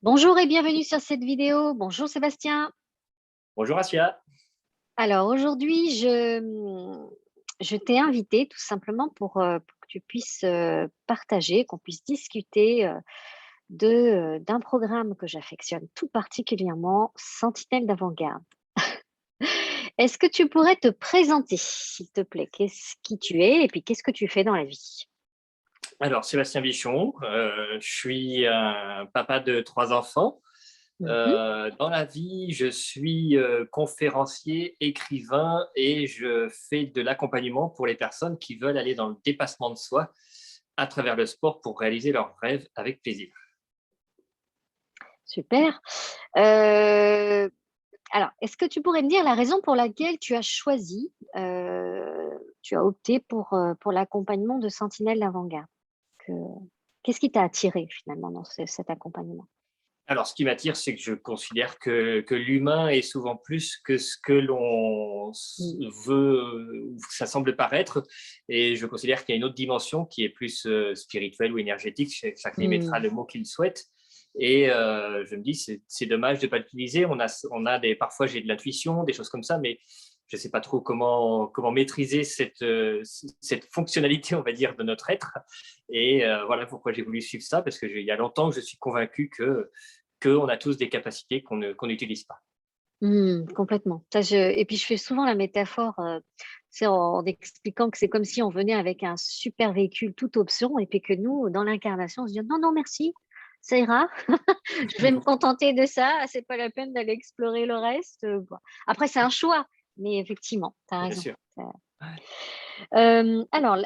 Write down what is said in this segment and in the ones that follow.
Bonjour et bienvenue sur cette vidéo. Bonjour Sébastien. Bonjour Asia. Alors aujourd'hui, je t'ai invité tout simplement pour que tu puisses partager, qu'on puisse discuter d'un programme que j'affectionne tout particulièrement, Sentinelle d'avant-garde. Est-ce que tu pourrais te présenter, s'il te plaît, qui tu es et puis qu'est-ce que tu fais dans la vie? Alors, Sébastien Bichon, je suis un papa de 3 enfants. Mhm. Dans la vie, je suis conférencier, écrivain et je fais de l'accompagnement pour les personnes qui veulent aller dans le dépassement de soi à travers le sport pour réaliser leurs rêves avec plaisir. Super. Euh, Alors, est-ce que tu pourrais me dire la raison pour laquelle tu as opté pour l'accompagnement de Sentinelle d'avant-garde? Que Qu'est-ce qui t'a attiré finalement dans cet accompagnement? Alors, ce qui m'attire, c'est que je considère que l'humain est souvent plus que ce que l'on Mmh. veut, ou ça semble paraître. Et je considère qu'il y a une autre dimension qui est plus spirituelle ou énergétique. Chacun y mettra Mmh. le mot qu'il souhaite. Et je me dis, c'est dommage de ne pas l'utiliser. Parfois, j'ai de l'intuition, des choses comme ça, mais je ne sais pas trop comment maîtriser cette fonctionnalité, on va dire, de notre être. Et voilà pourquoi j'ai voulu suivre ça, parce qu'il y a longtemps que je suis convaincu qu'on a tous des capacités qu'on n'utilise pas. Mmh, complètement. Ça je Et puis je fais souvent la métaphore, tu sais, en expliquant que c'est comme si on venait avec un super véhicule toute option et puis que nous, dans l'incarnation, on se dit: «Non, non merci, ça ira, je vais me contenter de ça, c'est pas la peine d'aller explorer le reste», bon. Après c'est un choix, mais effectivement, tu as Bien raison. sûr. Alors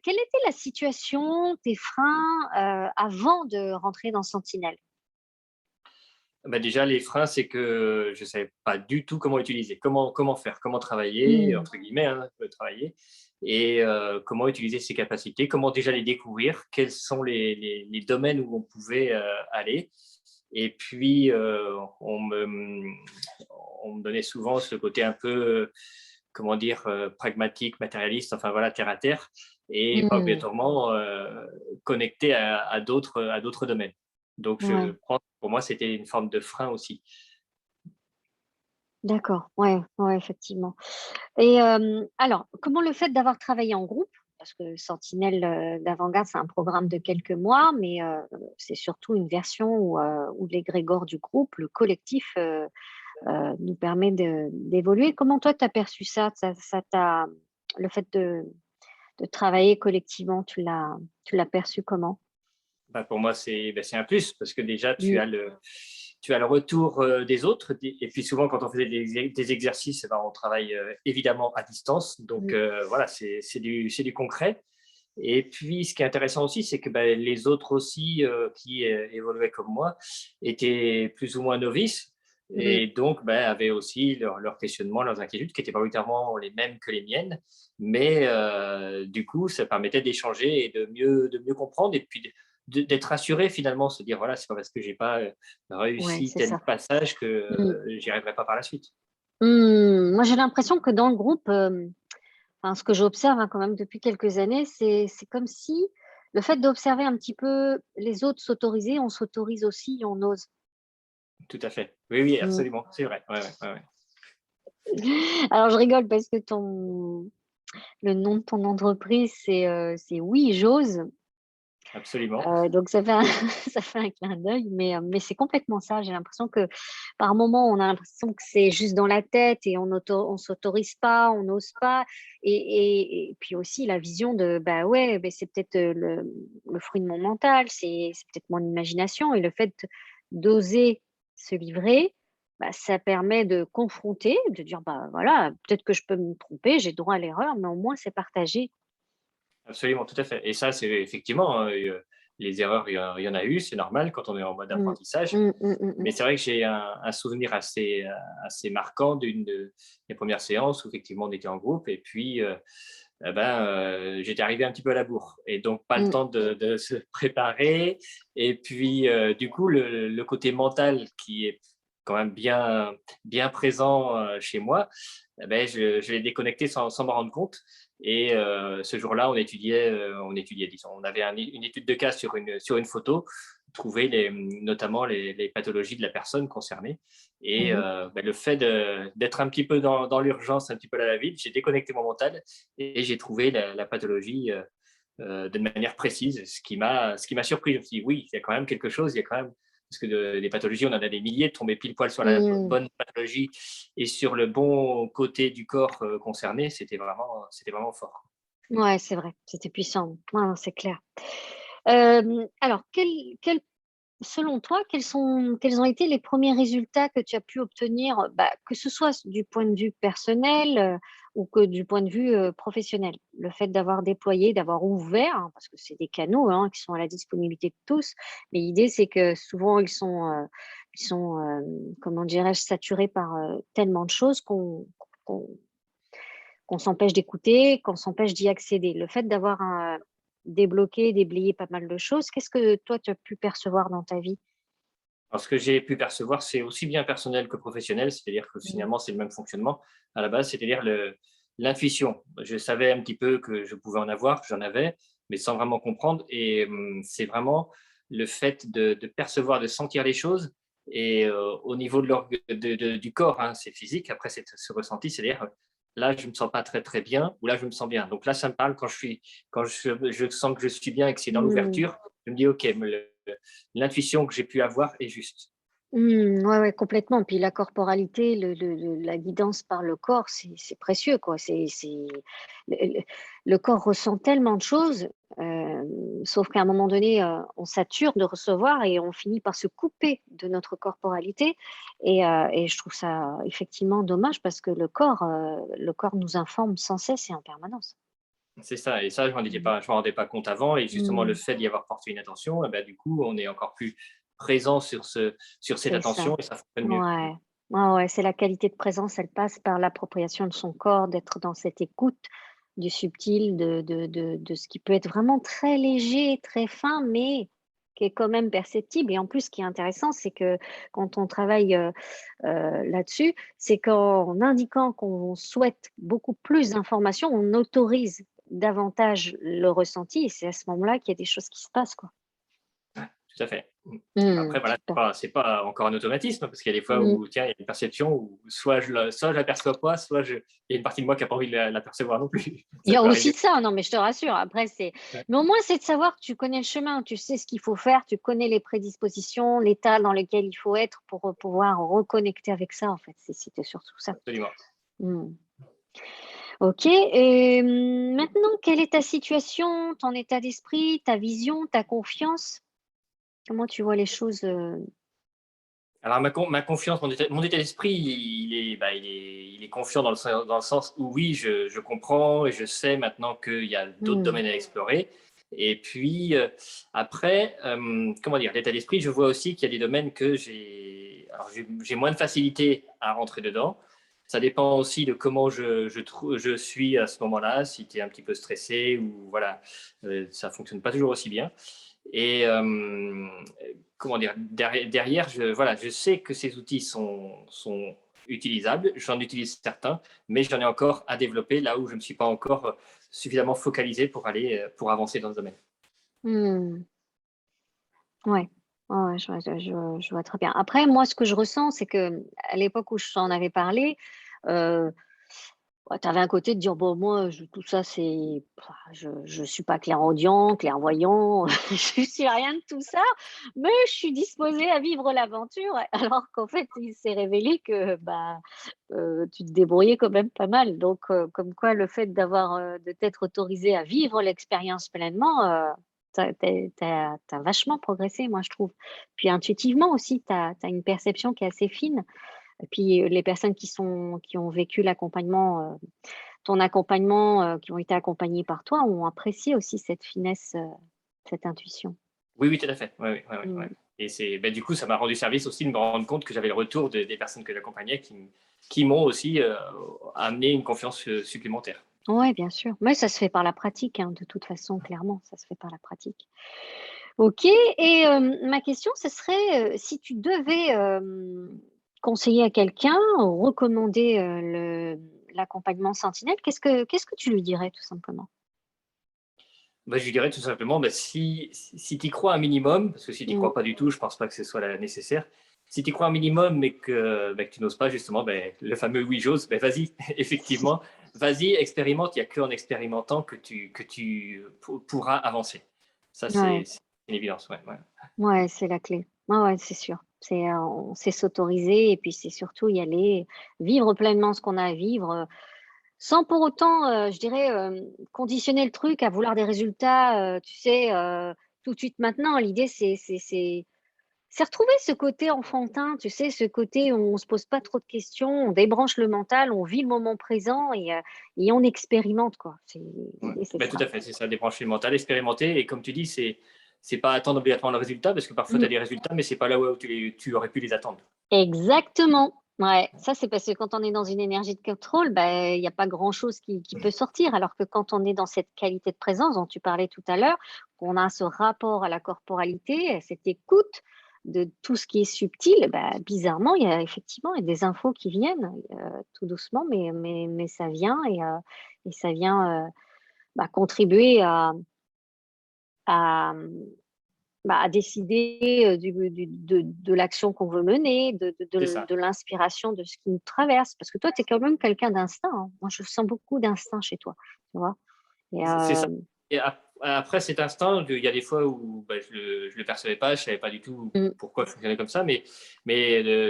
quelle était la situation, tes freins, avant de rentrer dans Sentinelle? Bah déjà, les freins, c'est que je ne savais pas du tout comment utiliser, comment faire, comment travailler, Mmh. entre guillemets, hein, travailler, et comment utiliser ces capacités, comment déjà les découvrir, quels sont les domaines où on pouvait aller. Et puis, on me donnait souvent ce côté un peu, comment dire, pragmatique, matérialiste, enfin voilà, terre à terre, et pas Mmh. obligatoirement connecté à d'autres domaines. Donc, je Ouais, pense, pour moi, c'était une forme de frein aussi. d'accord, ouais, ouais, effectivement. Et alors, comment le fait d'avoir travaillé en groupe, parce que Sentinelle, d'avant-garde, c'est un programme de quelques mois, mais c'est surtout une version où l'égrégore du groupe, le collectif, nous permet d'évoluer. Comment toi, tu as perçu ça? Ça t'a Le fait de travailler collectivement, tu l'as perçu comment? Bah, pour moi, c'est un plus parce que déjà, Mmh. tu as le retour des autres. Et puis souvent, quand on faisait des exercices, eh ben, on travaille évidemment à distance. Donc Mmh. voilà, c'est du concret. Et puis, ce qui est intéressant aussi, c'est que ben, les autres aussi qui évoluaient comme moi étaient plus ou moins novices Mmh. et donc ben, avaient aussi leurs questionnements, leurs inquiétudes qui étaient pas volontairement les mêmes que les miennes. Mais du coup, ça permettait d'échanger et de mieux comprendre et puis d'être rassuré finalement, se dire voilà, c'est pas parce que j'ai pas Ouais, réussi c'est tel ça. passage que Mmh. j'y arriverai pas par la suite. Moi, j'ai l'impression que dans le groupe, enfin, ce que j'observe, hein, quand même depuis quelques années, c'est comme si le fait d'observer un petit peu les autres s'autoriser, on s'autorise aussi, on ose. Tout à fait. Oui, oui, Mmh. absolument. C'est vrai. Ouais, ouais, ouais, ouais. Alors je rigole parce que le nom de ton entreprise, c'est «Oui, j'ose». Absolument. Donc ça fait un ça fait un clin d'œil, mais c'est complètement ça. J'ai l'impression que par moment, on a l'impression que c'est juste dans la tête et on s'autorise pas, on n'ose pas et puis aussi la vision de, bah, ouais, beh, c'est peut-être, le fruit de mon mental, c'est peut-être mon imagination et le fait d'oser se livrer, bah, ça permet de confronter, de dire: «Bah, voilà, peut-être que je peux me tromper, j'ai droit à l'erreur, mais au moins c'est partagé». Absolument, tout à fait. Et ça, c'est effectivement, les erreurs, il y en a eu, c'est normal quand on est en mode Mmh. apprentissage. Mmh, mmh, mmh mh. Mais c'est vrai que j'ai un souvenir assez marquant d'une des premières séances où effectivement on était en groupe et puis eh ben, j'étais arrivé un petit peu à la bourre et donc pas le Mmh. temps de se préparer. Et puis du coup, le côté mental qui est quand même bien présent chez moi, eh ben, je l'ai déconnecté sans m'en rendre compte. Et ce jour-là, on étudiait, disons, on avait une étude de cas sur une photo, trouver notamment les pathologies de la personne concernée. Et Mhm. le fait d'être un petit peu dans l'urgence, un petit peu à la vite, j'ai déconnecté mon mental et j'ai trouvé la pathologie de manière précise, ce qui m'a surpris. Je me suis dit, oui, il y a quand même quelque chose, il y a quand même, parce que des pathologies, on en a des milliers, de tomber pile poil sur la Mhm. bonne pathologie et sur le bon côté du corps concerné, c'était vraiment fort. Ouais, c'est vrai, c'était puissant. Ouais, non, c'est clair. Alors, selon toi, quels ont été les premiers résultats que tu as pu obtenir, bah, que ce soit du point de vue personnel, ou que du point de vue, professionnel? Le fait d'avoir déployé, d'avoir ouvert, hein, parce que c'est des canaux, hein, qui sont à la disponibilité de tous, mais l'idée, c'est que souvent comment dirais-je? Saturés par, tellement de choses qu'on qu'on s'empêche d'écouter, qu'on s'empêche d'y accéder. Le fait d'avoir débloqué, déblayé pas mal de choses, qu'est-ce que toi, tu as pu percevoir dans ta vie? Alors, ce que j'ai pu percevoir, c'est aussi bien personnel que professionnel, c'est-à-dire que Mmh. finalement, c'est le même fonctionnement à la base, c'est-à-dire l'intuition. Je savais un petit peu que je pouvais en avoir, que j'en avais, mais sans vraiment comprendre. Et c'est vraiment le fait de percevoir, de sentir les choses. Et au niveau du corps, hein, c'est physique, après, c'est ce ressenti, c'est-à-dire là, je ne me sens pas très, très bien, ou là, je me sens bien. Donc là, ça me parle quand je sens que je suis bien et que c'est dans Mmh. l'ouverture, je me dis, OK, l'intuition que j'ai pu avoir est juste. Ouais, ouais, complètement. Puis la corporalité, la guidance par le corps, c'est précieux, quoi. Le corps ressent tellement de choses, sauf qu'à un moment donné, on sature de recevoir et on finit par se couper de notre corporalité et je trouve ça effectivement dommage parce que le corps nous informe sans cesse et en permanence. C'est ça, et ça, Mmh. je m'en rendais pas compte avant, et justement, le Mmh. fait d'y avoir porté une attention, eh ben, du coup, on est encore plus présent sur cette C'est ça. attention et ça fonctionne mieux. Ouais. Ouais, ouais, c'est la qualité de présence, elle passe par l'appropriation de son corps, d'être dans cette écoute du subtil, de ce qui peut être vraiment très léger, très fin, mais qui est quand même perceptible. Et en plus, ce qui est intéressant, c'est que quand on travaille, là-dessus, c'est qu'en indiquant qu'on souhaite beaucoup plus d'informations, on autorise davantage le ressenti et c'est à ce moment-là qu'il y a des choses qui se passent, quoi. Tout à fait. Après, voilà, Super. c'est pas encore un automatisme, parce qu'il y a des fois Mmh. où, tiens, il y a une perception où soit je l'aperçois pas, il y a une partie de moi qui a pas envie de l'apercevoir non plus. Il y Ça a peut aussi arriver. de ça, non, mais je te rassure, après Ouais. mais au moins c'est de savoir que tu connais le chemin, tu sais ce qu'il faut faire, tu connais les prédispositions, l'état dans lequel il faut être pour, pouvoir reconnecter avec ça, en fait, c'était surtout ça. Absolument. Mmh. OK et maintenant, quelle est ta situation, ton état d'esprit, ta vision, ta confiance? Comment tu vois les choses, Alors ma confiance, mon état d'esprit, il est confiant dans le sens où oui, je comprends et je sais maintenant qu'il y a d'autres Mmh, domaines à explorer. Et puis après, comment dire, l'état d'esprit, je vois aussi qu'il y a des domaines que j'ai moins de facilité à rentrer dedans. Ça dépend aussi de comment je suis à ce moment-là, si tu es un petit peu stressé ou voilà, ça fonctionne pas toujours aussi bien. Et comment dire, derrière, voilà, je sais que ces outils sont utilisables, j'en utilise certains, mais j'en ai encore à développer là où je ne me suis pas encore suffisamment focalisé pour avancer dans ce domaine. mmh, ouais. Ouais, ouais, je vois très bien. Après, moi, ce que je ressens, c'est que à l'époque où je t'en avais parlé, heu ouais, tu avais un côté de dire: «Bon, moi, tout ça, je suis pas clairaudient, clairvoyant, je suis rien de tout ça, mais je suis disposée à vivre l'aventure». Alors qu'en fait, il s'est révélé que, bah, tu te débrouillais quand même pas mal. Donc, comme quoi le fait de t'être autorisée à vivre l'expérience pleinement, tu as vachement progressé, moi, je trouve. Puis intuitivement aussi, tu as une perception qui est assez fine. Et puis, les personnes qui ont vécu ton accompagnement, qui ont été accompagnées par toi, ont apprécié aussi cette finesse, cette intuition. Oui, oui, tout à fait. Ouais, ouais, ouais, ouais, ouais. Mmh. Et ben, du coup, ça m'a rendu service aussi de me rendre compte que j'avais le retour des personnes que j'accompagnais qui m'ont aussi amené une confiance supplémentaire. Ouais, bien sûr. Mais ça se fait par la pratique, hein, de toute façon, clairement, ça se fait par la pratique. OK et ma question, ce serait, si tu devais, conseiller à quelqu'un, recommander, l'accompagnement Sentinelle, qu'est-ce que tu lui dirais tout simplement? Bah, je lui dirais tout simplement, bah, si tu y crois un minimum, parce que si tu n'y Mmh. crois pas du tout, je ne pense pas que ce soit nécessaire. Si tu y crois un minimum, mais que tu n'oses pas, justement, bah, le fameux oui, j'ose, bah, vas-y, effectivement, vas-y, expérimente. Il n'y a qu'en expérimentant que tu pourras avancer. Ça, Ouais, c'est une évidence. Ouais, ouais. ouais, c'est la clé. Ouais, ouais, c'est sûr. C'est s'autoriser et puis c'est surtout y aller, vivre pleinement ce qu'on a à vivre, sans pour autant, je dirais, conditionner le truc à vouloir des résultats, tu sais, tout de suite maintenant. L'idée c'est retrouver ce côté enfantin, tu sais, ce côté où on se pose pas trop de questions, on débranche le mental, on vit le moment présent et on expérimente, quoi. Ouais. L'idée, c'est Bah, tout ça. à fait, c'est ça, débrancher le mental, expérimenter. Et comme tu dis, c'est pas attendre obligatoirement le résultat, parce que parfois tu as Mmh. des résultats, mais c'est pas là où tu aurais pu les attendre. Exactement. Ouais, ça, c'est parce que quand on est dans une énergie de contrôle, bah, il y a pas grand-chose qui peut sortir. Alors que quand on est dans cette qualité de présence dont tu parlais tout à l'heure, qu'on a ce rapport à la corporalité, cette écoute de tout ce qui est subtil, bah, bizarrement, il y a des infos qui viennent, tout doucement, mais ça vient et ça vient, bah, contribuer à, à décider, de l'action qu'on veut mener, C'est ça. de l'inspiration de ce qui nous traverse. Parce que toi, tu es quand même quelqu'un d'instinct, hein. Moi, je sens beaucoup d'instinct chez toi, tu vois? Et C'est ça. Et après cet instinct, il y a des fois où bah, je le percevais pas, je savais pas du tout mmh, pourquoi je fonctionnais comme ça, mais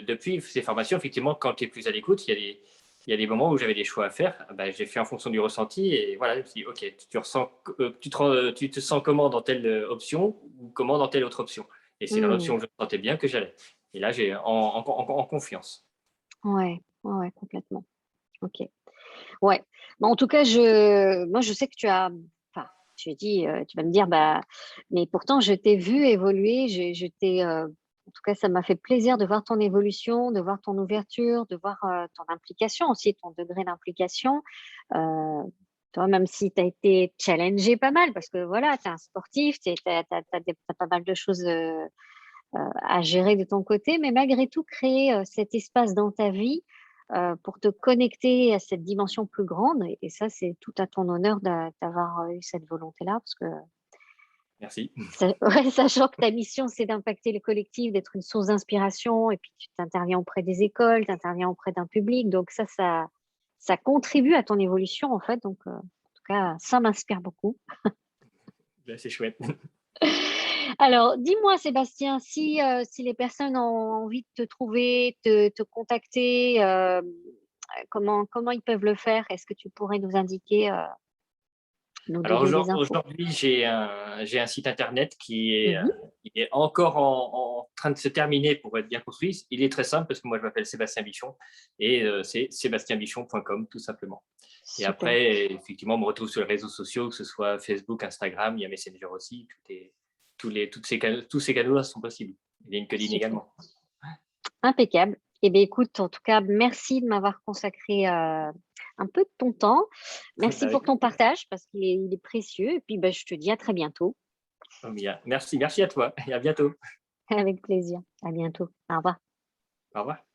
depuis ces formations, effectivement, quand tu es plus à l'écoute, il y a des moments où j'avais des choix à faire. Bah, j'ai fait en fonction du ressenti et voilà, je me suis dit, ok, tu ressens, tu te sens comment dans telle option ou comment dans telle autre option. Et c'est dans mmh, l'option que je sentais bien que j'allais. Et là, j'ai en confiance. ouais, ouais, ouais, complètement. OK. Ouais. Bah, en tout cas, moi, je sais que tu as enfin, tu dis, tu vas me dire: «Bah, mais pourtant je t'ai vu évoluer, je t'ai, en tout cas, ça m'a fait plaisir de voir ton évolution, de voir ton ouverture, de voir, ton implication aussi, ton degré d'implication». Heu, Toi, même si tu as été challengé pas mal parce que voilà, tu es un sportif, tu as pas mal de choses, à gérer de ton côté, mais malgré tout créer, cet espace dans ta vie, pour te connecter à cette dimension plus grande et ça, c'est tout à ton honneur d'avoir, eu cette volonté-là parce que Merci. ouais, sachant que ta mission, c'est d'impacter le collectif, d'être une source d'inspiration et puis tu interviens auprès des écoles, tu interviens auprès d'un public donc ça contribue à ton évolution en fait donc en tout cas, ça m'inspire beaucoup. Là, c'est chouette. Alors, dis-moi Sébastien, si les personnes ont envie de te trouver, te contacter, comment ils peuvent le faire? Est-ce que tu pourrais nous indiquer, nous Alors donner des infos? aujourd'hui, j'ai un site internet Mmh. qui est encore en train de se terminer pour être bien construit. Il est très simple parce que moi, je m'appelle Sébastien Bichon et c'est sébastienbichon.com tout simplement. Et Super, après, effectivement, on me retrouve sur les réseaux sociaux, que ce soit Facebook, Instagram, il y a Messenger aussi. Tous ces canaux-là sont possibles. Et LinkedIn super. également. Impeccable. Eh bien, écoute, en tout cas, merci de m'avoir consacré, un peu de ton temps. Merci pour Avec ton plaisir. partage parce qu'il est précieux et puis, bah, je te dis à très bientôt. Merci à toi et à bientôt. Avec plaisir. À bientôt. Au revoir. Au revoir.